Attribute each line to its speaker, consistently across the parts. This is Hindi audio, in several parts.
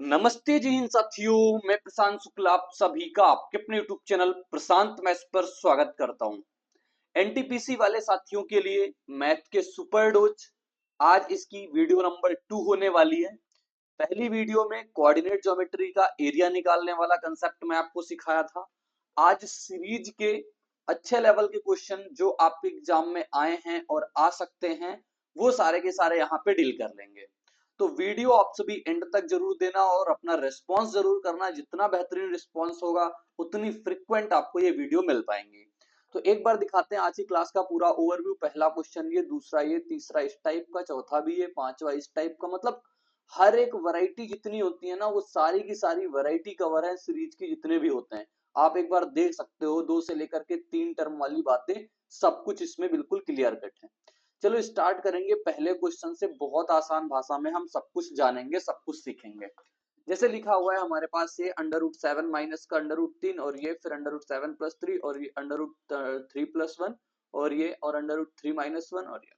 Speaker 1: नमस्ते जी हिंद साथियों, मैं प्रशांत शुक्ला आप सभी का आपके अपने यूट्यूब चैनल प्रशांत मैथ्स पर स्वागत करता हूं। एनटीपीसी वाले साथियों के लिए मैथ के सुपर डोज आज इसकी वीडियो नंबर 2 होने वाली है। पहली वीडियो में कोऑर्डिनेट ज्योमेट्री का एरिया निकालने वाला कंसेप्ट मैं आपको सिखाया था। आज सीरीज के अच्छे लेवल के क्वेश्चन जो आपके एग्जाम में आए हैं और आ सकते हैं वो सारे के सारे यहाँ पे डील कर लेंगे। तो वीडियो आप सभी एंड तक जरूर देना और अपना रिस्पॉन्स जरूर करना। जितना बेहतरीन रिस्पॉन्स होगा उतनी फ्रिक्वेंट आपको ये वीडियो मिल पाएंगी। तो एक बार दिखाते हैं आज की क्लास का पूरा ओवरव्यू। पहला क्वेश्चन ये, दूसरा ये, तीसरा इस टाइप का, चौथा भी ये, पांचवा इस टाइप का। मतलब हर एक वैरायटी जितनी होती है ना वो सारी की सारी वैरायटी कवर है सीरीज की जितने भी होते हैं। आप एक बार देख सकते हो, 2 से लेकर के 3 टर्म वाली बातें सब कुछ इसमें बिल्कुल क्लियर कट है। चलो स्टार्ट करेंगे पहले क्वेश्चन से। बहुत आसान भाषा में हम सब कुछ जानेंगे, सब कुछ सीखेंगे। जैसे लिखा हुआ है हमारे पास ये √7 माइनस का √3 और ये फिर √7 प्लस 3 और ये √3 प्लस 1 और ये और √3 माइनस 1 और ये।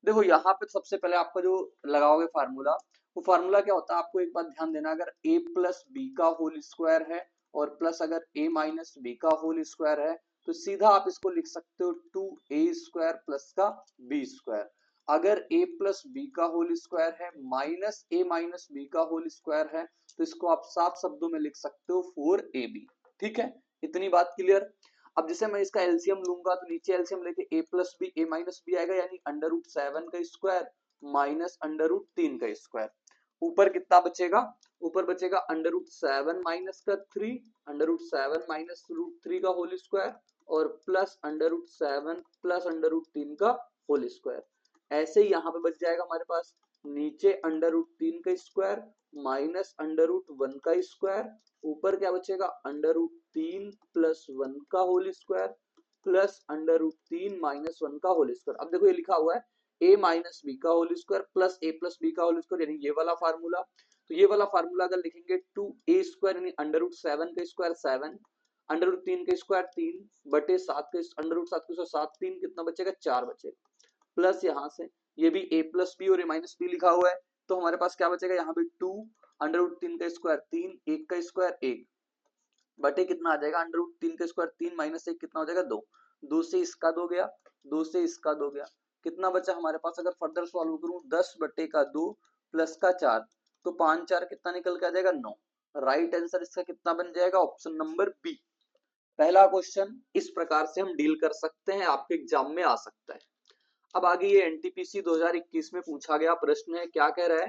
Speaker 1: देखो यहाँ पे सबसे पहले आपका जो लगाओगे फार्मूला, वो फार्मूला क्या होता है आपको एक बात ध्यान देना। अगर a प्लस बी का होल स्क्वायर है और प्लस अगर a माइनस बी का होल स्क्वायर है तो सीधा आप इसको लिख सकते हो 2a² प्लस का b²। अगर a प्लस बी का होल स्क्वायर है माइनस a माइनस बी का होल स्क्वायर है तो इसको आप साफ शब्दों में लिख सकते हो 4ab। ठीक है, इतनी बात क्लियर। अब जैसे मैं इसका एलसीएम लूंगा तो नीचे एलसीएम लेके a plus B a minus B आएगा, यानी √7 का स्क्वायर माइनस √3 का स्क्वायर। ऊपर कितना बचेगा? ऊपर बचेगा √7 माइनस का 3, √7 माइनस √3 का होल स्क्वायर और प्लस √7 प्लस √3 का होल स्क्वायर। ऐसे ही यहाँ पे बच जाएगा हमारे पास नीचे √3 का स्क्वायर माइनस √1 का स्क्वायर। ऊपर क्या बचेगा? √3 प्लस 1 का होल स्क्वायर प्लस √3 माइनस 1 का होल स्क्वायर। अब देखो ये लिखा हुआ है a माइनस बी का whole square plus a plus B का होल स्क्वायर, यानी ये वाला फार्मूला। तो ये वाला फार्मूला अगर लिखेंगे 2a² यानी √7 का स्क्वायर 7, √3 का स्क्वायर 3 बटे 7 के √7 के 7, 3 कितना बचेगा? 4 बचेगा। प्लस यहाँ से ये भी a प्लस बी और a माइनस बी लिखा हुआ है तो हमारे पास क्या बचेगा? यहाँ पे 2 √3 का स्क्वायर 3, 1 का स्क्वायर 1 बटे कितना आ जाएगा? √3 का स्क्वायर 3 माइनस 1 कितना हो जाएगा? 2। 2 से इसका 2 गया, 2 से इसका 2 गया, कितना बचा हमारे पास? अगर फर्दर सॉल्व करूं 10 बटे का 2 प्लस का 4 तो 5 4 कितना निकल के आ जाएगा? 9। राइट आंसर इसका कितना बन जाएगा? Option number B. पहला क्वेश्चन इस प्रकार से हम डील कर सकते हैं, आपके एग्जाम में आ सकता है। अब आगे ये एनटीपीसी 2021 में पूछा गया प्रश्न है, क्या कह रहा है?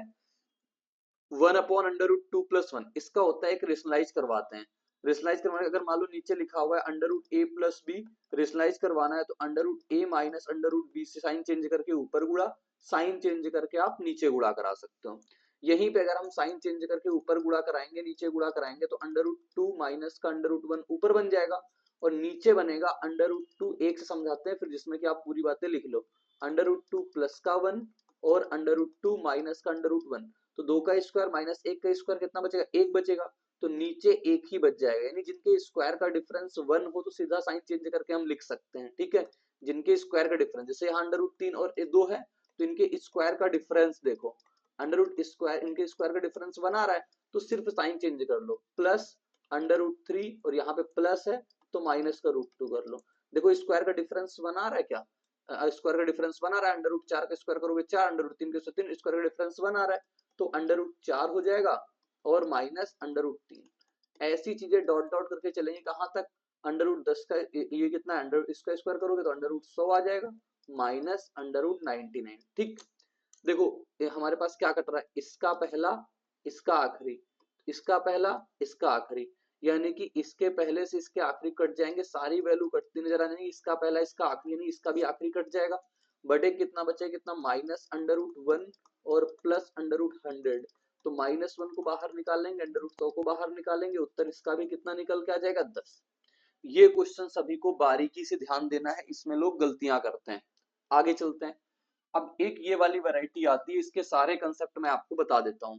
Speaker 1: 1/√2 प्लस 1, इसका होता है एक रेशनलाइज करवाते हैं। रेशनलाइज करवाने अगर मान लो नीचे लिखा हुआ है √a प्लस बी, रेशनलाइज करवाना है तो √a माइनस √b से साइन चेंज करके ऊपर गुड़ा, साइन चेंज करके आप नीचे गुड़ा करा सकते हो। यहीं पे अगर हम साइन चेंज करके ऊपर गुड़ा कराएंगे नीचे गुड़ा कराएंगे तो √2 माइनस का √1 ऊपर बन जाएगा और नीचे बनेगा √2। एक से समझाते हैं फिर जिसमें कि आप पूरी बातें लिख लो। √2 प्लस का 1 और √2 माइनस का √1, तो 2 का स्क्वायर माइनस 1 का स्क्वायर कितना बचेगा? 1 बचेगा। तो नीचे 1 ही बच जाएगा, यानी जिनके स्क्वायर का डिफरेंस 1 हो तो सीधा साइन चेंज करके हम लिख सकते हैं। ठीक है, जिनके स्क्वायर का डिफरेंस, जैसे यहाँ √3 और 2 है तो इनके स्क्वायर का डिफरेंस देखो, √स्क्वायर इनके स्क्वायर का डिफरेंस 1 आ रहा है तो सिर्फ साइन चेंज कर लो, प्लस √3 और यहाँ पे प्लस है तो माइनस का √2 कर लो। देखो स्क्वायर का डिफरेंस 1 आ रहा है क्या? स्क्वायर का डिफरेंस 1 आ रहा है, √4 का स्क्वायर करोगे 4, √3 के 3, स्क्वायर का डिफरेंस 1 आ रहा है तो √4 हो जाएगा और माइनस √3। ऐसी चीजें डॉट डॉट करके चलेंगे कहां तक? √10 का ये कितना है? इसका स्क्वायर करोगे तो √100 आ जाएगा माइनस √99। ठीक, देखो ये हमारे पास क्या कट रहा है? इसका पहला, इसका आखिरी, इसका पहला, इसका आखिरी, यानी कि इसके पहले से इसके आखिरी कट जाएंगे, सारी वैल्यू कटती नजर आ जाएंगी। इसका पहला इसका आखिरी यानी इसका भी आखिरी कट जाएगा। बटे कितना बचेगा? कितना? माइनस √1 और प्लस √100। तो -1 को बाहर निकाल लेंगे, √100 को बाहर निकालेंगे, उत्तर इसका भी कितना निकल के आ जाएगा? 10। ये क्वेश्चन सभी को बारीकी से ध्यान देना है, इसमें लोग गलतियां करते हैं। आगे चलते हैं। अब एक ये वाली वैरायटी आती है, इसके सारे कंसेप्ट मैं आपको बता देता हूं।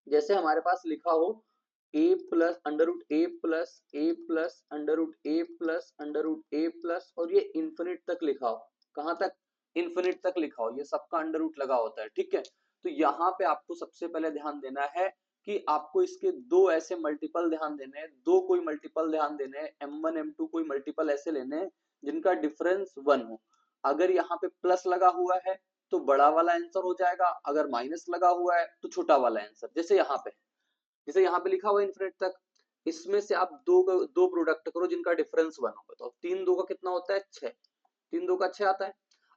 Speaker 1: जैसे हमारे पास लिखा हो a plus √a plus a plus √a plus √a plus और ये इंफिनिट तक लिखा हो। कहां तक? इंफिनिट तक लिखा हो, ये सबका अंडर रूट लगा होता है। ठीक है, तो यहाँ पे आपको सबसे पहले ध्यान देना है कि आपको इसके दो ऐसे मल्टीपल ध्यान देने हैं, दो कोई मल्टीपल ध्यान देने हैं, m1 m2 कोई मल्टीपल ऐसे लेने हैं जिनका डिफरेंस 1 हो। अगर यहाँ पे प्लस लगा हुआ है तो बड़ा वाला आंसर हो जाएगा, अगर माइनस लगा हुआ है तो छोटा वाला आंसर। जैसे यहाँ पे लिखा हुआ है इन्फिनिट तक, इसमें से आप दो प्रोडक्ट करो जिनका डिफरेंस 1 होगा, तो 3 2 का कितना होता है 6, 3 2 का 6 आता है।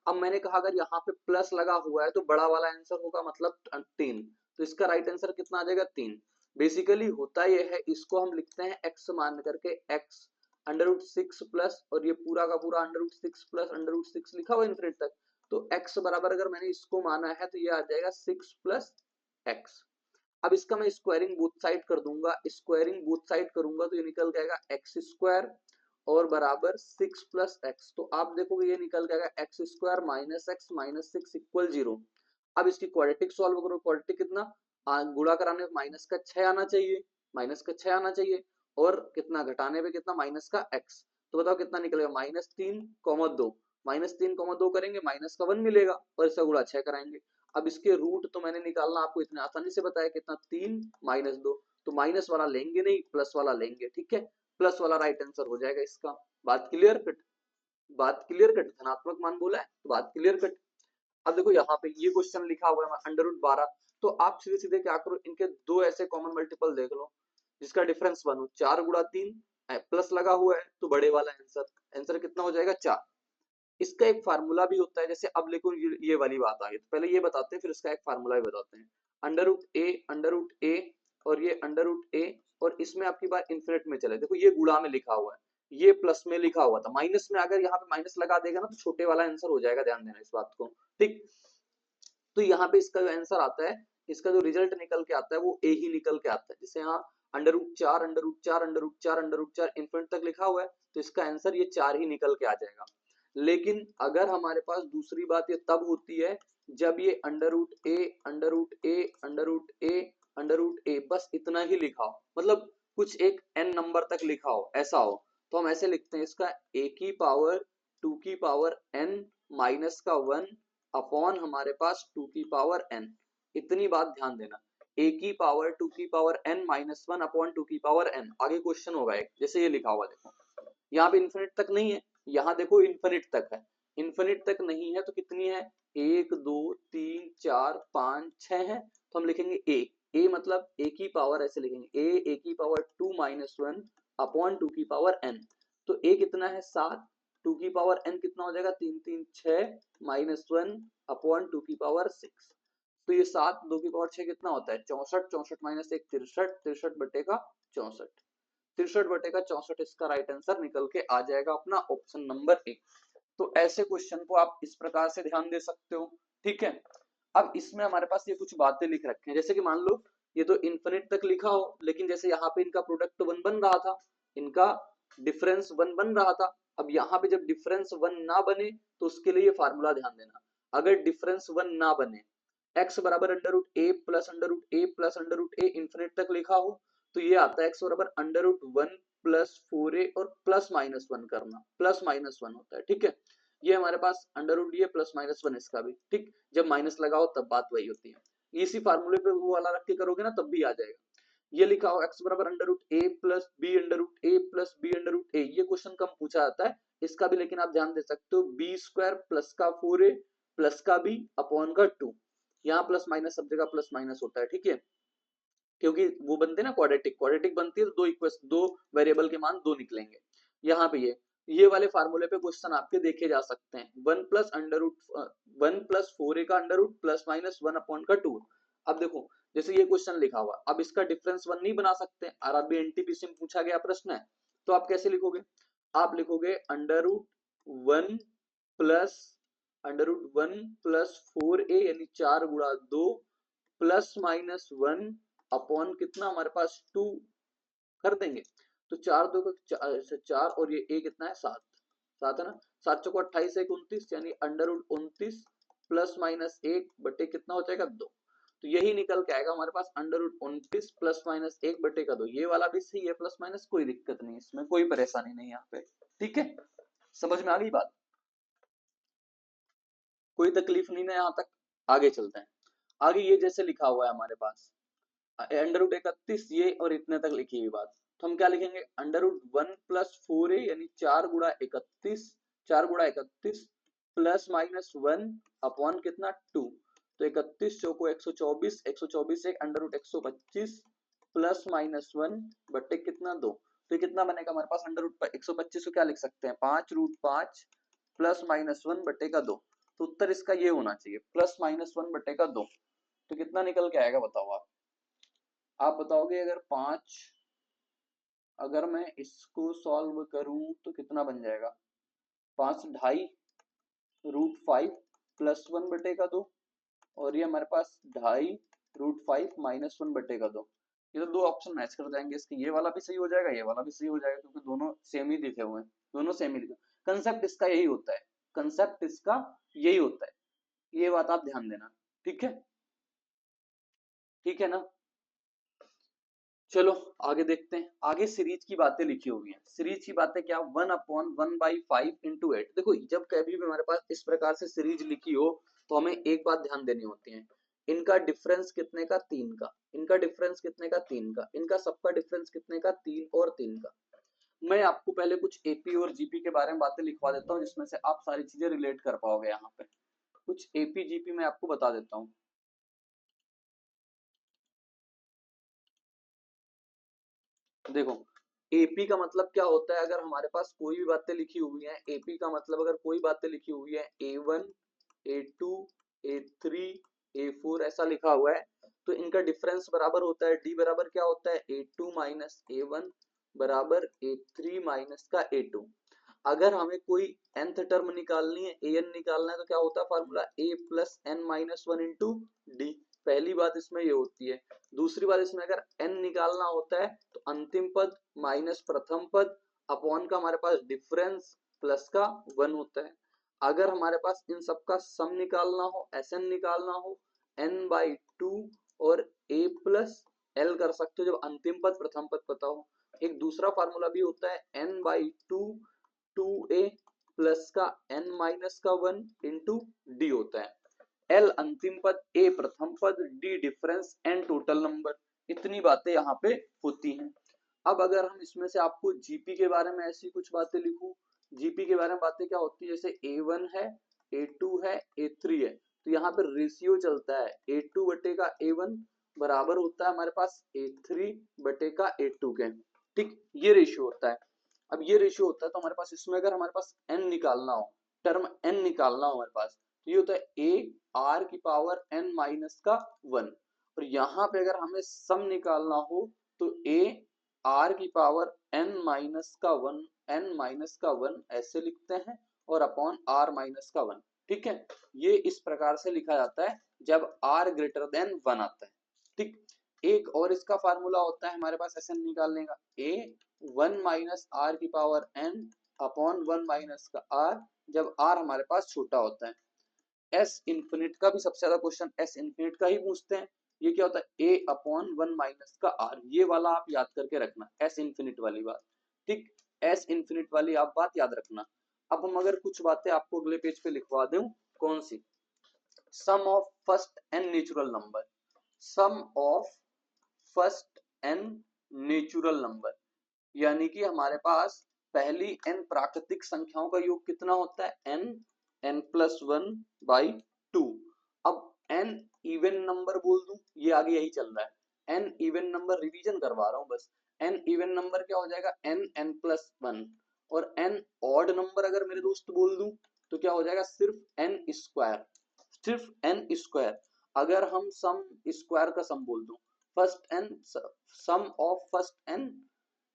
Speaker 1: अब मैंने कहा अगर यहाँ पे प्लस लगा हुआ है तो बड़ा वाला आंसर होगा मतलब 3, तो इसका राइट आंसर कितना आ जाएगा 3। बेसिकली होता यह है, इसको हम लिखते हैं x मान करके, x √6 प्लस, और ये पूरा का पूरा √6 प्लस √6 लिखा हुआ इन्फिनिट तक, तो x बराबर अगर मैंने इसको माना है तो ये आ जाएगा 6 प्लस x। अब इसका मैं स्क्वायरिंग बोथ साइड कर दूंगा, स्क्वायरिंग बोथ साइड करूंगा तो ये निकल जाएगा एक्स स्क्वायर और बराबर 6 प्लस एक्स। तो आप देखोगे ये निकल जाएगा एक्स स्क्वायर माइनस 6 इक्वल 0। अब इसकी क्वाड्रेटिक सॉल्व करो, क्वाड्रेटिक कितना, गुणा कराने पे माइनस का 6 आना चाहिए, माइनस का 6 आना चाहिए, और कितना घटाने पे कितना, माइनस का x। तो बताओ कितना निकलेगा, -3, 2, -3, 2 करेंगे माइनस का 1 मिलेगा, और इसका गुणा 6 कराएंगे। अब इसके रूट तो मैंने निकालना आपको इतने आसानी से बताया, कितना 3 - 2, तो माइनस वाला लेंगे नहीं, प्लस वाला लेंगे, ठीक है, प्लस वाला राइट आंसर हो जाएगा इसका। बात क्लियर कट, बात क्लियर कट, धनात्मक मान बोला है तो बात क्लियर कट। अब देखो यहाँ पे ये क्वेश्चन लिखा हुआ है √12, तो आप सीधे सीधे क्या करो, इनके दो ऐसे कॉमन मल्टीपल देख लो जिसका डिफरेंस 1 हो, 4 × 3 प्लस लगा हुआ है तो बड़े वाला आंसर, आंसर कितना हो जाएगा 4। इसका एक फार्मूला भी होता है, जैसे अब देखो ये वाली बात आ गई, तो पहले ये बताते हैं फिर इसका एक फार्मूला भी बताते हैं। √a और ये √a, और इसमें आपकी बात इन्फिनिट में चले, देखो ये गुणा में लिखा हुआ है, ये प्लस में लिखा हुआ था, माइनस में अगर यहाँ पे माइनस लगा देगा ना तो छोटे वाला आंसर हो जाएगा, ध्यान देना इस बात को, ठीक। तो यहाँ पे इसका जो आंसर आता है, इसका जो रिजल्ट निकल के आता है वो a ही निकल के आता है। जैसे यहाँ √4 √4 √4 √4 इन्फिनिट तक लिखा हुआ है, तो इसका आंसर ये 4 ही निकल के आ जाएगा। लेकिन अगर हमारे पास दूसरी बात ये तब होती है जब ये √a बस इतना ही लिखा हो, मतलब कुछ एक n नंबर तक लिखा हो, ऐसा हो, तो हम ऐसे लिखते हैं इसका a की पावर 2 की पावर n माइनस का 1 अपॉन हमारे पास 2 की पावर n। इतनी बात ध्यान देना, a की पावर 2 की पावर n माइनस 1 अपॉन 2 की पावर n। आगे क्वेश्चन होगा एक, जैसे ये लिखा हुआ देखो, यहाँ पे इन्फिनिट तक नहीं है, यहाँ देखो इन्फिनिट तक है, इन्फिनिट तक नहीं है तो कितनी है, 1 2 3 4 5 6 है, तो हम लिखेंगे a मतलब a की पावर, ऐसे लिखेंगे a की पावर 2 - 1 अपॉन 2 की पावर n। तो a कितना है 7, 2 की पावर n कितना हो जाएगा 3 3 6 -1 अपॉन 2 की पावर 6। तो ये 7 2 की पावर 6 कितना होता है 64, 64 - 1 63, 63 बटे का 64, 63 बटे का 64, इसका राइट आंसर निकल के आ जाएगा अपना ऑप्शन नंबर 1। तो ऐसे क्वेश्चन को आप इस प्रकार से ध्यान दे सकते हो, ठीक है। अब इसमें हमारे पास ये कुछ बातें लिख रखे हैं, जैसे कि मान लो ये तो इन्फिनिट तक लिखा हो, लेकिन जैसे यहाँ पे इनका प्रोडक्ट 1 बन रहा था, इनका डिफरेंस 1 बन रहा था। अब यहाँ पे जब डिफरेंस 1 ना बने तो उसके लिए फार्मूला ध्यान देना, अगर डिफरेंस 1 ना बने, x बराबर √a plus √a plus √a infinite तक लिखा हो, तो ये आता है x बराबर √1 प्लस 4a और प्लस -1 करना, प्लस -1 होता है, ठीक है। ये हमारे पास √a प्लस -1 इसका भी, ठीक, जब माइनस लगाओ तब बात वही होती है। इसी फार्मूले पे वो वाला रख के करोगे ना तब भी आ जाएगा। ये लिखा हो x बराबर √a plus b √a plus b √a, ये क्वेश्चन कम पूछा जाता है इसका भी, लेकिन आप ध्यान दे सकते हो b² प्लस का 4a प्लस का b अपॉन का 2, यहाँ प्लस माइनस सब जगह प्लस माइनस होता है, ठीक है, क्योंकि वो बनते हैं ना क्वाड्रेटिक, क्वाड्रेटिक बनती है तो दो इक्वेशन, दो वेरिएबल के मान दो निकलेंगे। यहाँ पे ये वाले फार्मूले पे क्वेश्चन आपके देखे जा सकते हैं, 1 प्लस 4a का अंडर रूट प्लस -1 अपॉन का 2। अब देखो जैसे ये क्वेश्चन लिखा हुआ, अब इसका डिफरेंस 1 नहीं बना सकते, और अभी एनटीपीसी में पूछा गया प्रश्न है, तो आप कैसे लिखोगे, आप लिखोगे √1 प्लस √1 प्लस 4a यानी 4 गुणा 2 प्लस -1 अपॉन कितना हमारे पास 2 कर देंगे, तो 4 2 का 4 और ये a कितना है 7, 7 है ना, 7 चौको 28 1 29 यानी √29 प्लस -1 बटे कितना हो जाएगा 2। तो यही निकल के आएगा हमारे पास √29 प्लस -1 बटे का 2। ये वाला भी सही है, प्लस माइनस कोई दिक्कत नहीं, इसमें कोई परेशानी नहीं यहाँ पे, ठीक है, समझ में आ गई बात, कोई तकलीफ नहीं ना यहाँ तक। आगे चलते हैं, आगे ये जैसे लिखा हुआ है हमारे पास √31 ये और इतने तक लिखी हुई बात, तो हम क्या लिखेंगे, √1 + 4a यानी 4 गुणा 31, 4 गुणा 31 प्लस माइनस 1 अपॉन कितना 2, तो 31 चौको 124, 124 एक √125 प्लस माइनस 1 बट्टे कितना 2, तो कितना बनेगा हमारे पास √125 को क्या लिख सकते हैं 5√5 प्लस माइनस 1 बट्टे का 2, तो उत्तर इसका ये होना चाहिए प्लस माइनस 1 बट्टे का 2, तो कितना निकल के आएगा बताओ आप बताओगे अगर 5, अगर मैं इसको सॉल्व करूं तो कितना बन जाएगा 5.5 √5 प्लस 1 बटे का 2, और ये हमारे पास 2.5 √5 माइनस 1 बटे का 2, ये तो दो ऑप्शन मैच कर जाएंगे इसके, ये वाला भी सही हो जाएगा, ये वाला भी सही हो जाएगा, क्योंकि दोनों सेम ही लिखे हुए हैं, दोनों सेम ही लिखे। कंसेप्ट इसका यही होता है, कंसेप्ट इसका यही होता है, ये बात आप ध्यान देना, ठीक है, ठीक है ना। चलो आगे देखते हैं, आगे सीरीज की बातें लिखी हुई हैं, सीरीज की बातें क्या, 1/1/5 × 8। देखो जब कभी भी हमारे पास इस प्रकार से सीरीज लिखी हो तो हमें एक बात ध्यान देनी होती है, इनका डिफरेंस कितने का 3 का, इनका डिफरेंस कितने का 3 का, इनका सबका डिफरेंस कितने का 3 और 3 का। मैं आपको पहले कुछ एपी और जीपी के बारे में बातें लिखवा देता हूँ जिसमें से आप सारी चीजें रिलेट कर पाओगे, यहाँ पे कुछ एपी जीपी मैं आपको बता देता हूँ। देखो एपी का मतलब क्या होता है, अगर हमारे पास कोई भी बातें लिखी हुई हैं, एपी का मतलब अगर कोई बातें लिखी हुई है A1 A2 A3 A4 ऐसा लिखा हुआ है, तो इनका डिफरेंस बराबर होता है डी बराबर क्या होता है A2 माइनस A1 बराबर A3 माइनस का A2। अगर हमें कोई nth टर्म निकालनी है an निकालना है तो क्या होता है formula a plus N minus 1 into D, पहली बात इसमें ये होती है। दूसरी बात इसमें अगर n निकालना होता है तो अंतिम पद माइनस प्रथम पद अपॉन का हमारे पास डिफरेंस प्लस का 1 होता है। अगर हमारे पास इन सब का सम निकालना हो Sn निकालना हो n/2 और a प्लस l कर सकते हो जब अंतिम पद प्रथम पद पता हो। एक दूसरा फार्मूला भी होता है n/2 2a प्लस का n माइनस का 1 इंटू डी होता है, l अंतिम पद, a प्रथम पद, d difference, n total number, इतनी बातें यहाँ पे होती हैं। अब अगर हम इसमें से आपको जीपी के बारे में ऐसी कुछ बातें लिखूं, जीपी के बारे में बातें क्या होती है, जैसे A1 है A2 है A3 है, तो यहाँ पे रेशियो चलता है A2 बटे का A1 बराबर होता है हमारे पास A3 बटे का A2 के, ठीक, ये रेशियो होता है। अब ये रेशियो होता है तो हमारे पास इसमें अगर हमारे पास n निकालना हो, टर्म n निकालना हो हमारे पास, तो ये होता है a r की पावर n माइनस का 1, और यहाँ पे अगर हमें सम निकालना हो तो a r की पावर n माइनस का 1, n माइनस का 1 ऐसे लिखते हैं और अपॉन r माइनस का 1, ठीक है, ये इस प्रकार से लिखा जाता है जब r ग्रेटर देन 1 आता है, ठीक। एक और इसका फार्मूला होता है हमारे पास Sn निकालने का, a 1 माइनस आर की पावर n अपॉन 1 माइनस का r जब r हमारे पास छोटा होता है। एस इन्फिनिट का भी सबसे ज्यादा क्वेश्चन एस इन्फिनिट का ही पूछते हैं, ये क्या होता है a अपॉन 1 माइनस का r, ये वाला आप याद करके रखना, एस इन्फिनिट वाली बात, ठीक, एस इन्फिनिट वाली आप बात याद रखना। अब हम अगर कुछ बातें आपको अगले पेज पे लिखवा दूं, कौन सी, sum of first N natural number, sum of first N natural number, यानी कि हमारे पास पहली n प्राकृतिक संख्याओं का योग कितना होता है n, n+1/2। अब n इवन नंबर बोल दूं, ये आगे यही चल रहा है, n इवन नंबर रिवीजन करवा रहा हूं बस, n इवन नंबर क्या हो जाएगा n n+1, और n ऑड नंबर अगर मेरे दोस्त बोल दूं तो क्या हो जाएगा सिर्फ n स्क्वायर, सिर्फ n स्क्वायर। अगर हम सम स्क्वायर का सम बोल दूं, first n, sum of first n,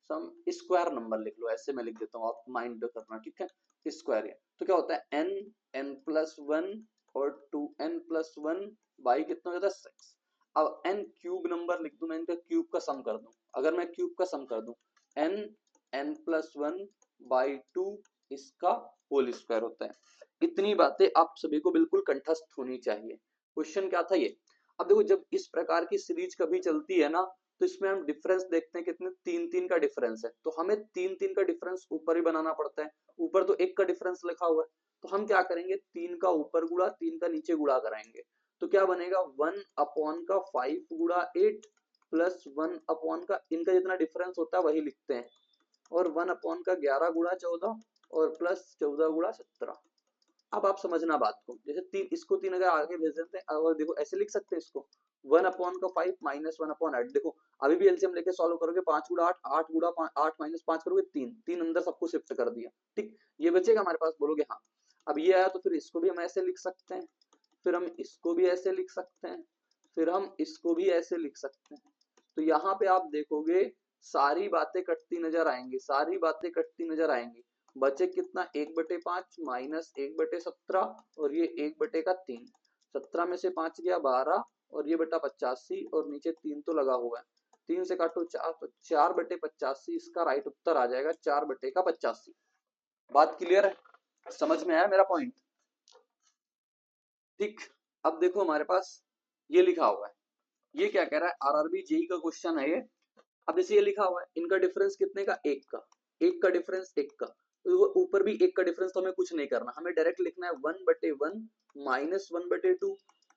Speaker 1: sum square number लिख लो, ऐसे मैं लिख देता हूँ, आप माइंड करना, ठीक है, स्क्वायर है तो क्या होता है n n+1 और 2n+1 बाई कितना हो जाता है 6। अब n क्यूब नंबर लिख दूं, मैं इनका क्यूब का सम कर दूं, अगर मैं क्यूब का सम कर दूं n n+1/2 इसका होल स्क्वायर होता है। इतनी बातें आप सभी को बिल्कुल कंठस्थ होनी चाहिए। क्वेश्चन क्या था ये, अब देखो जब इस प्रकार की सीरीज कभी चलती है ना तो इसमें हम डिफरेंस देखते हैं कितने, 3-3 का डिफरेंस है, तो हमें 3-3 का डिफरेंस ऊपर ही बनाना पड़ता है, ऊपर तो 1 का डिफरेंस लिखा हुआ है, तो हम क्या करेंगे 3 का ऊपर गुणा 3 का नीचे गुणा कराएंगे, तो क्या बनेगा 1 अपॉन का 5 गुणा 8 प्लस 1 अपॉन का इनका जितना डिफरेंस होता है वही लिखते हैं, और 1 अपॉन का 11 गुणा 14 और प्लस 14 गुणा 17। अब आप समझना बात को, जैसे तीन इसको तीन अगर आगे भेज देते हैं और देखो ऐसे लिख सकते हैं इसको 1 अपॉन का 5 माइनस 1 अपॉन 8। देखो अभी भी एलसीएम लेके सॉल्व करोगे, 5 गुणा 8, 8 गुणा 8 माइनस 5 करोगे 3, 3 अंदर सबको शिफ्ट कर दिया। ठीक, ये बचेगा हमारे पास, बोलोगे हाँ। अब ये आया तो फिर इसको भी हम ऐसे लिख सकते हैं, फिर हम इसको भी ऐसे लिख सकते हैं, फिर हम इसको भी ऐसे लिख सकते हैं। तो यहाँ पे आप देखोगे सारी बातें कटती नजर आएंगी, सारी बातें कटती नजर आएंगी। बचे कितना, 1/5 माइनस 1/17 और ये 1/3। 17 में से 5 गया 12 और ये बटा 85 और नीचे 3 तो लगा हुआ है, 3 से काटो 4 तो 4/85 इसका राइट उत्तर आ जाएगा, 4/85। बात क्लियर है, समझ में आया मेरा पॉइंट? ठीक, अब देखो हमारे पास ये लिखा हुआ है, ये क्या कह रहा है, आरआरबी जेई का क्वेश्चन है ये। अब जैसे ये लिखा हुआ है इनका डिफरेंस कितने का, एक का, एक का डिफरेंस एक का, तो ऊपर भी एक का डिफरेंस, तो हमें कुछ नहीं करना, हमें डायरेक्ट लिखना है 1/1 माइनस 1/2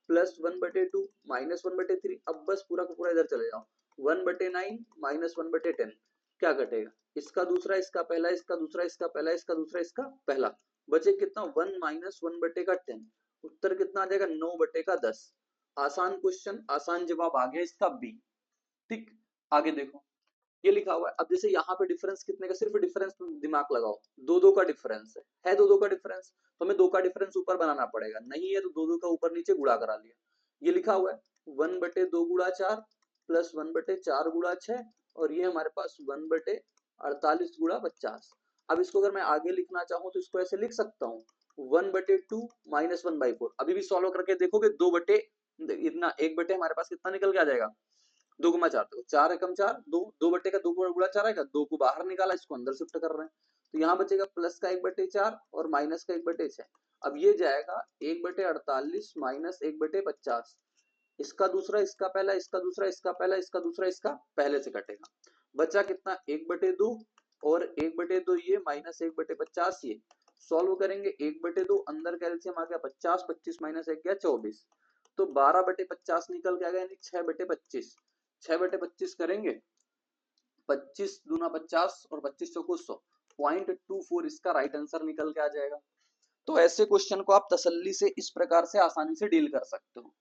Speaker 1: प्लस 1/2 माइनस 1/3। अब बस पूरा का पूरा इधर चले जाओ, 1/9 माइनस 1/10 क्या घटेगा, इसका दूसरा इसका पहला, इसका दूसरा इसका पहला, इसका दूसरा इसका पहला, बचे कितना 1 माइनस 1/10। उत्तर कितना आ जाएगा 9/10। आसान क्वेश्चन, आसान जवाब आ गया इसका बी। ठीक, आगे देखो ये लिखा हुआ है, अब जैसे यहाँ पे डिफरेंस कितने का, सिर्फ डिफरेंस दिमाग लगाओ, दो दो का डिफरेंस है दो दो का डिफरेंस, तो हमें दो का डिफरेंस ऊपर बनाना पड़ेगा, नहीं है तो दो दो का ऊपर नीचे गुणा करा लिया। ये लिखा हुआ है 1/2 गुणा 4 प्लस 1/4 गुणा 6 और ये हमारे पास 1/48 गुणा 50। अब इसको अगर मैं आगे लिखना चाहूँ तो इसको ऐसे लिख सकता हूँ 1/2 माइनस 1/4। अभी भी सॉल्व करके देखोगे 2 बटे इतना 1 बटे हमारे पास कितना निकल के आ जाएगा, 2 गुना 4, देखो 4 एकम 4, 2, 2 बटे का 2 गुणा 4 आएगा, 2 को बाहर निकाला, इसको अंदर शिफ्ट कर रहे हैं, तो यहाँ बचेगा प्लस का 1/4 और माइनस का 1/6। अब ये जाएगा 1/48 माइनस 1/50, इसका दूसरा इसका पहला, इसका दूसरा इसका पहला, इसका दूसरा इसका पहले से कटेगा, बचा कितना 1/2 और 1/2 ये माइनस 1/50 ये। सॉल्व करेंगे 1/2 अंदर कैल्सियम आ गया 50, 25 माइनस 1 गया 24, तो 12/50 निकल के आ गया, यानी 6/25। 6/25 करेंगे, 25 दूना 50 और 25 चौको 100, 0.24 इसका राइट आंसर निकल के आ जाएगा। तो ऐसे क्वेश्चन को आप तसल्ली से इस प्रकार से आसानी से डील कर सकते हो।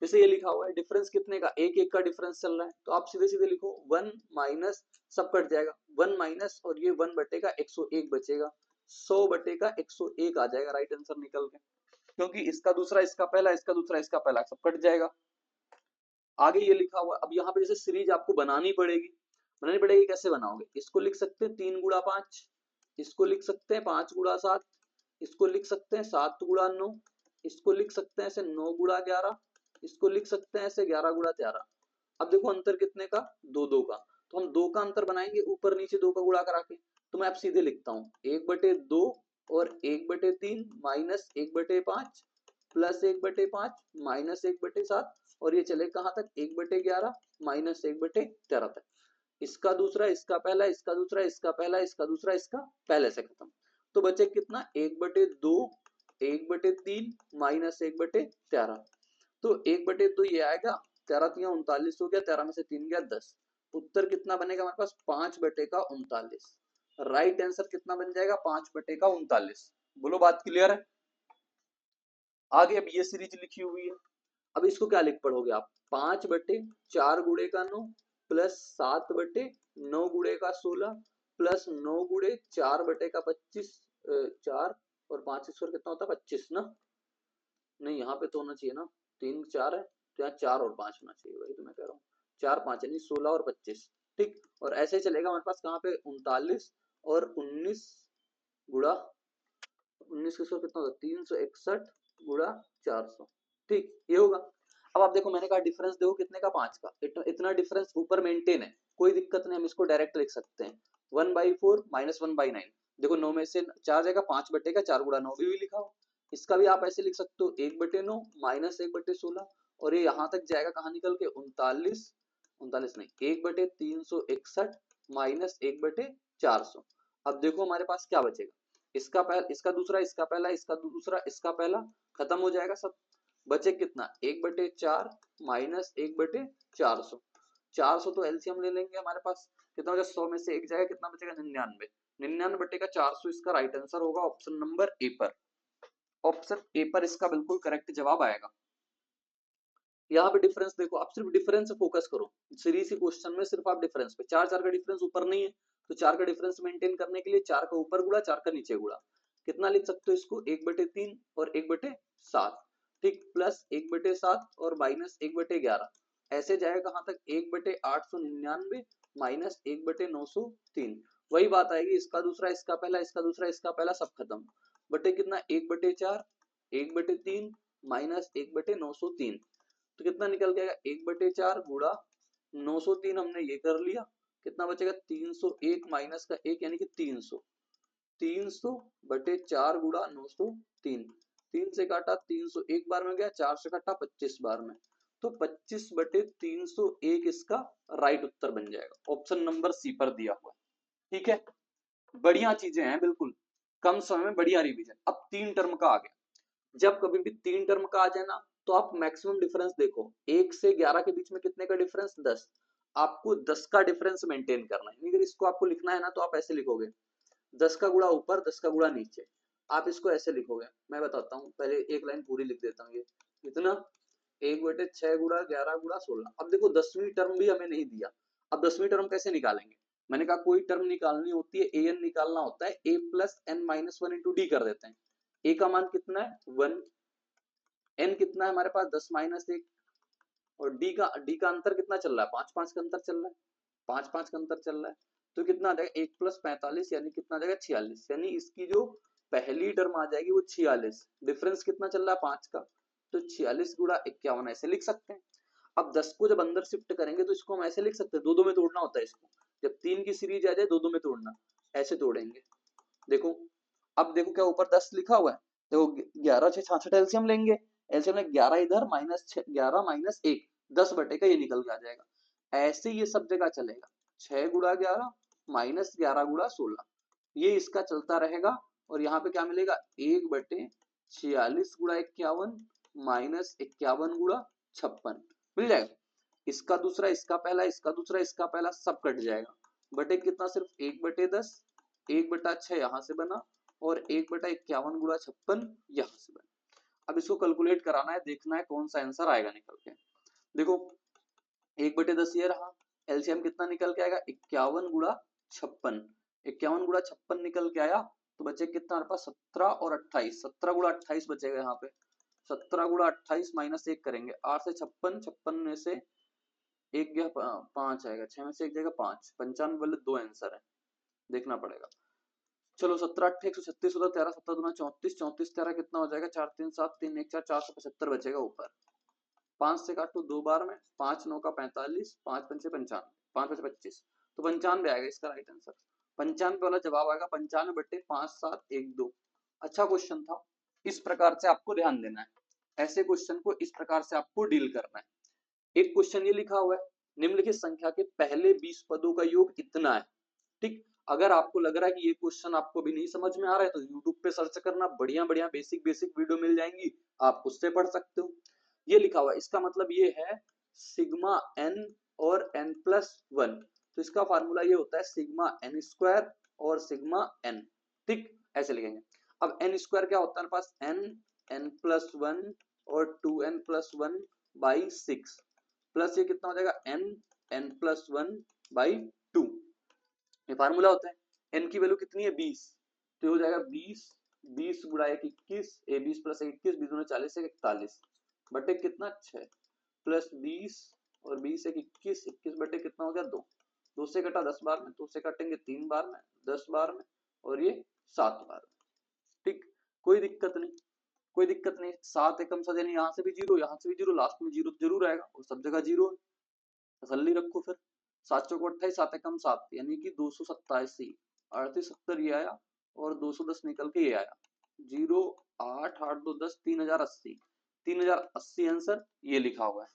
Speaker 1: जैसे ये लिखा हुआ है डिफरेंस कितने का, एक एक का डिफरेंस चल रहा है, तो आप सीधे सीधे लिखो 1 माइनस, सब कट जाएगा 1 माइनस और ये 1 बटे का 101 बचेगा, 100 बटे का 101 आ जाएगा राइट आंसर निकल के, क्योंकि इसका दूसरा इसका पहला, इसका दूसरा इसका पहला, सब कट जाएगा। आगे ये लिखा हुआ, अब यहाँ पे जैसे सीरीज आपको बनानी पड़ेगी, कैसे बनाओगे, इसको लिख सकते हैं 3 गुणा 5, इसको लिख सकते हैं 5 गुणा 7, इसको लिख सकते हैं 7 गुणा 9, इसको लिख सकते हैं ऐसे 9 गुणा 11, इसको लिख सकते हैं ऐसे 11 गुणा 13। अब देखो अंतर कितने का, दो दो का, तो हम दो का अंतर बनाएंगे ऊपर नीचे दो का गुणा करा के, तो मैं अब सीधे लिखता हूँ 1/2 और 1/3 माइनस 1/5 प्लस 1/5 माइनस 1/7 और ये चले कहाँ तक 1/11 माइनस 1/13 तक, इसका दूसरा इसका पहला, इसका दूसरा इसका पहला, इसका दूसरा इसका पहले से खत्म, तो बचे कितना 1/2 1/3 माइनस 1/13, तो 1/2 ये आएगा, 13 हो गया, 13 में से 3 गया 10, उत्तर कितना बनेगा हमारे पास 5/39। राइट आंसर कितना बन जाएगा 5/39। बोलो बात क्लियर है? आगे अब ये सीरीज लिखी हुई है, अब इसको क्या लिख पढ़ोगे आप, 5/4 गुणे का 9 प्लस 7/9 गुणे का 16 प्लस 9 गुणे 4 बटे का 25, 4 और 5 स्क्वायर कितना होता है 25 ना, नहीं यहाँ पे तो होना चाहिए ना, 3 4 है तो यहाँ 4 और 5 होना चाहिए, वही तो मैं कह रहा हूँ, 4 5 यानी 16 और 25। ठीक, और ऐसे ही चलेगा हमारे पास कहाँ पे 39 और 19 गुणा 19 के 100 कितना होता है 361 गुणा 400। ठीक, ये होगा। अब आप देखो मैंने कहा डिफरेंस देखो कितने का 5 का, इतना डिफरेंस ऊपर मेंटेन है, कोई दिक्कत नहीं, हम इसको डायरेक्ट लिख सकते हैं 1/4 माइनस 1/9। देखो 9 में से 4 जाएगा 5/4 भी लिखा हो, इसका भी आप ऐसे लिख सकते हो 1/9 माइनस 1/16 और ये यहाँ तक जाएगा कहाँ निकल के 39, 39 नहीं 1/361 माइनस 1/400। अब देखो हमारे पास क्या बचेगा, इसका पहला, इसका दूसरा इसका पहला, इसका दूसरा इसका पहला, खत्म हो जाएगा सब, बचे कितना 1/4 माइनस 1/400, 400 तो एलसीएम ले लेंगे, हमारे पास कितना हो जाएगा, 100 में से एक जाएगा, कितना बचेगा 99, 99 बटेगा 400 इसका राइट आंसर होगा ऑप्शन नंबर ए पर। ऑप्शन ए पर इसका बिल्कुल करेक्ट जवाब आएगा। यहाँ पे डिफरेंस देखो, आप सिर्फ डिफरेंस से फोकस करो, सीरीज सी क्वेश्चन में सिर्फ आप डिफरेंस पे, चार चार का डिफरेंस ऊपर नहीं है तो चार का डिफरेंस मेंटेन करने के लिए चार का ऊपर गुड़ा चार का नीचे गुड़ा, कितना लिख सकते हो इसको, 1/3 और 1/7, ठीक, प्लस 1/7 और माइनस 1/11, ऐसे जाएगा कहां तक, 1/899 माइनस 1/903, वही बात आएगी, इसका दूसरा इसका पहला इसका दूसरा इसका पहला सब खत्म, बटे कितना 1/4 1/3 माइनस 1/903, तो कितना निकल के आएगा 1/4 गुड़ा 903, हमने ये कर लिया, कितना बचेगा 301 माइनस का 1 यानी कि 300, 300/4 गुड़ा 903, 3 से काटा 301 बार में गया, 4 से काटा 25 बार में, तो 25/301 इसका राइट उत्तर बन जाएगा, ऑप्शन नंबर सी पर दिया हुआ। ठीक है, बढ़िया चीजें हैं बिल्कुल, कम समय में बढ़िया रिवीजन। अब 3 टर्म का आ गया, जब कभी भी 3 टर्म का आ जाए ना तो आप मैक्सिमम डिफरेंस देखो, 1 से 11 के बीच में कितने का डिफरेंस, 10, आपको 10 का डिफरेंस मेंटेन करना है, अगर इसको आपको लिखना है ना तो आप ऐसे लिखोगे, 10 का गुणा ऊपर 10 का गुणा नीचे, आप इसको ऐसे लिखोगे, मैं बताता हूँ, पहले एक लाइन पूरी लिख देता हूँ, ये इतना 1/6 गुणा 11 गुणा 16, अब देखो 10वीं टर्म भी हमें नहीं दिया, अब 10वीं टर्म कैसे निकालेंगे, मैंने कहा कोई टर्म निकालनी होती है an निकालना होता है, a plus n minus 1 into D कर देते हैं, a का मान कितना है 1, n कितना है हमारे पास 10 माइनस 1, और d का अंतर कितना चल रहा है, 5 5 का अंतर चल रहा है, 5 5 का अंतर चल रहा है, तो कितना आ जाएगा 1 प्लस 45 यानी कितना आ जाएगा 46, यानी इसकी जो पहली टर्म आ जाएगी वो 46, डिफरेंस कितना चल रहा है 5 का, तो 46 गुणा 51 ऐसे लिख सकते हैं। अब 10 को जब अंदर शिफ्ट करेंगे तो इसको हम ऐसे लिख सकते हैं, दो दो में तोड़ना होता है इसको, जब 3 की सीरीज आ जाए दो दो में तोड़ना, ऐसे तोड़ेंगे, देखो, अब देखो क्या ऊपर 10 लिखा हुआ है, देखो 11 6 66 एलसीएम लेंगे, एलसीएम में 11 इधर माइनस 11 माइनस 1, 10 बटे का ये निकल के आ जाएगा, ऐसे ये सब जगह चलेगा, 6 गुणा 11 माइनस 11 गुणा 16, ये इसका चलता रहेगा, और यहाँ पे क्या मिलेगा 1/46 गुणा 51 माइनस 51 गुणा 56 मिल जाएगा, इसका दूसरा इसका पहला इसका दूसरा इसका पहला सब कट जाएगा, बटे कितना सिर्फ 1/10, 1/6 यहाँ से बना, और 1/51 गुणा 56 यहाँ से बना, अब इसको कैलकुलेट कराना है, देखना है कौन सा आंसर आएगा निकल के, देखो 1/10 ये रहा, एलसीएम कितना निकल के आएगा 51 गुणा 56, 51 गुणा 56 निकल के आया, तो बचे कितना हमारे पास 17 और 28, 17 गुणा 28 बचेगा यहाँ पे, 17 गुणा 28 माइनस 1 करेंगे, 8 से 56, 56 में से एक गया 5 आएगा, 6 में से एक जाएगा 5, 95 वाले दो आंसर है, देखना पड़ेगा, चलो 17 8 136 होता, 13 7 दूना 34, 34 13 कितना हो जाएगा 4 3 7 3 1 4 475 बचेगा ऊपर, 5 से काटो 2 बार में, 5 9 का 45, 5 5 55, 5 5 25, तो 95 आएगा इसका राइट आंसर, 95 वाला जवाब आएगा, 95/5712, अच्छा क्वेश्चन था, इस प्रकार से आपको ध्यान देना है, ऐसे क्वेश्चन को इस प्रकार से आपको डील करना है। एक क्वेश्चन ये लिखा हुआ है, निम्नलिखित संख्या के पहले 20 पदों का योग इतना है, ठीक, अगर आपको लग रहा है कि ये क्वेश्चन आपको भी नहीं समझ में आ रहा है तो YouTube पे सर्च करना, बढ़िया बढ़िया बेसिक बेसिक वीडियो मिल जाएंगी, आप उससे पढ़ सकते हो, ये लिखा हुआ है, इसका मतलब ये है सिग्मा n और n+1, तो इसका फार्मूला ये होता है सिग्मा n² और सिग्मा n, ठीक, ऐसे लिखेंगे, अब n² क्या होता है हमारे पास n, n+1 और 2n+1 बाई 6, प्लस ये कितना हो जाएगा n, n+1 बाई 2, ये फार्मूला होता है, n की वैल्यू कितनी है 20, तो हो जाएगा 20, 20 गुणा 1 21, 20 प्लस 21 20 दूनी 40 41, बटे कितना 6, प्लस 20 और 20 1 21, 21 बटे कितना हो गया 2, 2 से कटा 10 बार में, 2 से काटेंगे 3 बार में, 10 बार में, और ये 7 बार में, ठीक, कोई दिक्कत नहीं, कोई दिक्कत नहीं, 7 एकम सद यानी यहाँ से भी जीरो यहाँ से भी जीरो, लास्ट में जीरो जरूर आएगा और सब जगह जीरो है, तसल्ली रखो फिर, 7 चौको 28, 7 एकम 7 यानी कि 287, 38 70 ये आया, और 210 निकल के ये आया, 0 8 8 2 10 3080, 3080 आंसर ये लिखा हुआ है,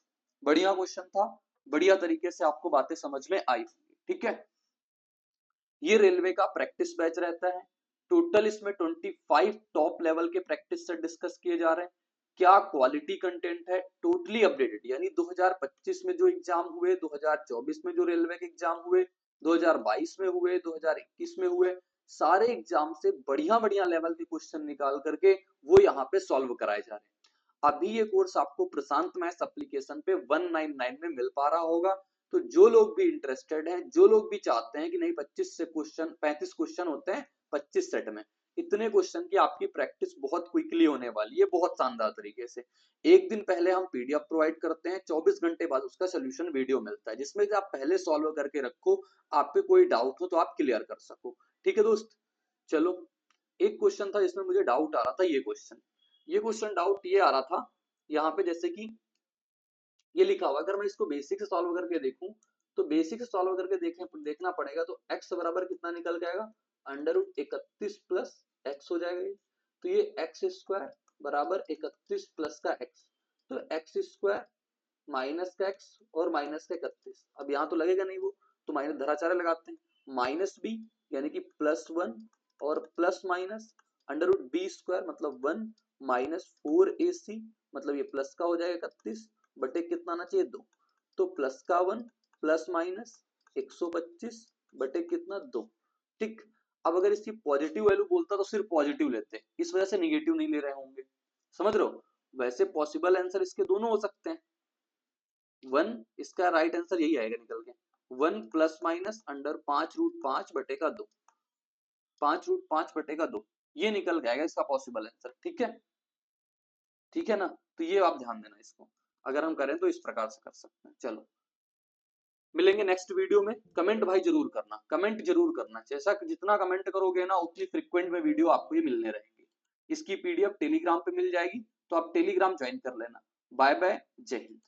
Speaker 1: बढ़िया क्वेश्चन था, बढ़िया तरीके से आपको बातें समझ में आई, ठीक है, ये रेलवे का प्रैक्टिस बैच रहता है, टोटल इसमें 25 टॉप लेवल के प्रैक्टिस सेट डिस्कस किए जा रहे हैं, क्या क्वालिटी कंटेंट है, टोटली अपडेटेड, यानी 2025 में जो एग्जाम हुए, 2024 में जो रेलवे के एग्जाम हुए, 2022 में हुए, 2021 में हुए, सारे एग्जाम से बढ़िया बढ़िया लेवल के क्वेश्चन निकाल करके वो यहाँ पे सॉल्व कराए जा रहे हैं। अभी ये कोर्स आपको प्रशांत मैथ्स एप्लीकेशन पे 199 में मिल पा रहा होगा। तो जो लोग भी इंटरेस्टेड हैं, जो लोग भी चाहते हैं कि नहीं 25 से क्वेश्चन 35 क्वेश्चन होते हैं 25 सेट में, इतने क्वेश्चन की आपकी प्रैक्टिस बहुत क्विकली होने वाली है, बहुत शानदार तरीके से। एक दिन पहले हम पीडीएफ प्रोवाइड करते हैं, 24 घंटे बाद उसका सोल्यूशन वीडियो मिलता है, जिसमें कि आप पहले सॉल्व करके रखो, आप पे कोई डाउट हो तो आप क्लियर कर सको। ठीक है दोस्त, चलो एक क्वेश्चन था जिसमें मुझे डाउट आ रहा था, ये क्वेश्चन डाउट ये आ रहा था यहाँ पे, जैसे कि ये लिखा हुआ, अगर मैं इसको बेसिक से सॉल्व करके देखूं, तो बेसिक से सॉल्व करके देखना पड़ेगा, तो x बराबर कितना निकल के आएगा, √31 प्लस x हो जाएगा ये। तो ये एक्स स्क्वायर बराबर 31 प्लस का x, तो एक्स स्क्वायर माइनस का x और माइनस का 31, अब यहाँ तो लगेगा नहीं वो, तो माइनस धराचार्य लगाते हैं, माइनस b यानी कि +1 और प्लस माइनस √b² मतलब 1 माइनस 4ac, मतलब ये प्लस का हो जाएगा 31 बटे कितना आना चाहिए 2, तो प्लस का 1 प्लस माइनस 125 बटे कितना 2। ठीक, अब अगर इसकी पॉजिटिव वैल्यू बोलता तो सिर्फ पॉजिटिव लेते, इस वजह से निगेटिव नहीं ले रहे होंगे, समझ रहे हो। वैसे पॉसिबल आंसर इसके दोनों हो सकते हैं, 1 इसका राइट आंसर यही आएगा निकल के, 1 प्लस माइनस अंडर 5√5 बटे का 2, 5√5 बटे का 2, ये निकल जाएगा इसका पॉसिबल आंसर। ठीक है, ठीक है ना, तो ये आप ध्यान देना इसको, अगर हम करें तो इस प्रकार से कर सकते हैं। चलो मिलेंगे नेक्स्ट वीडियो में, कमेंट भाई जरूर करना, कमेंट जरूर करना, जैसा कि जितना कमेंट करोगे ना उतनी फ्रिक्वेंट में वीडियो आपको ये मिलने रहेंगे। इसकी पीडीएफ टेलीग्राम पे मिल जाएगी, तो आप टेलीग्राम ज्वाइन कर लेना। बाय बाय, जय हिंद।